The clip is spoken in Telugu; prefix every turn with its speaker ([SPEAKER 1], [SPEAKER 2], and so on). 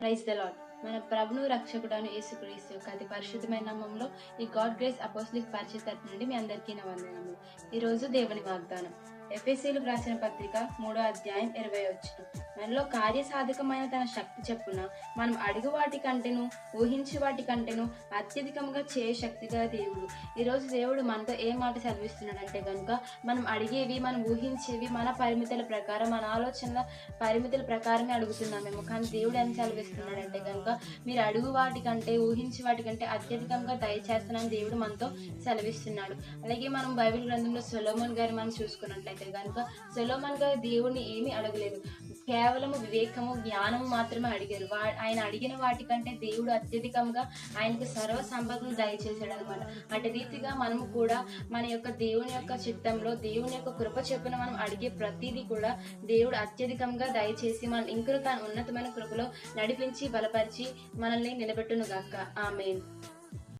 [SPEAKER 1] Praise the lord. మన ప్రభును రక్షకుడైన యేసుక్రీస్తు యొక్క అతి పరిశుద్ధమైన నామములో ఈ గాడ్ గ్రేస్ అపోస్టలిక్ పరిచయ తరపు నుండి మీ అందరికీ నా వందనములు. ఈ రోజు దేవుని వాగ్దానం ఎఫెసీయులకు రాసిన పత్రిక 3వ అధ్యాయం 20వ మనలో కార్యసాధకమైన తన శక్తి చెప్పున మనం అడుగు వాటి కంటేను ఊహించి వాటి కంటేను అత్యధికంగా చేయ శక్తిగా దేవుడు. ఈరోజు దేవుడు మనతో ఏ మాట సెలవిస్తున్నాడంటే కనుక మనం అడిగేవి, మనం ఊహించేవి మన పరిమితుల ప్రకారం, మన ఆలోచనల పరిమితుల ప్రకారమే అడుగుతున్నామేమో, కానీ దేవుడు ఏం సెలవిస్తున్నాడంటే కనుక మీరు అడుగు వాటికంటే ఊహించి వాటికంటే అత్యధికంగా దయచేస్తున్నాను దేవుడు మనతో సెలవిస్తున్నాడు. అలాగే మనం బైబిల్ గ్రంథంలో సొలొమోన్ గారు మనం చూసుకున్నట్లయితే కనుక సొలొమోన్ గారు దేవుడిని ఏమీ అడగలేదు, కేవలము వివేకము జ్ఞానము మాత్రమే అడిగారు. ఆయన అడిగిన వాటికంటే దేవుడు అత్యధికంగా ఆయనకు సర్వ సంపదను దయచేశాడు అనమాట. అటు రీతిగా మనము కూడా మన యొక్క దేవుని యొక్క చిత్తంలో, దేవుని యొక్క కృప చెప్పున మనం అడిగే ప్రతిదీ కూడా దేవుడు అత్యధికంగా దయచేసి మనం ఇంకను తన ఉన్నతమైన కృపలో నడిపించి బలపరిచి మనల్ని నిలబెట్టును గాక. ఆమేన్.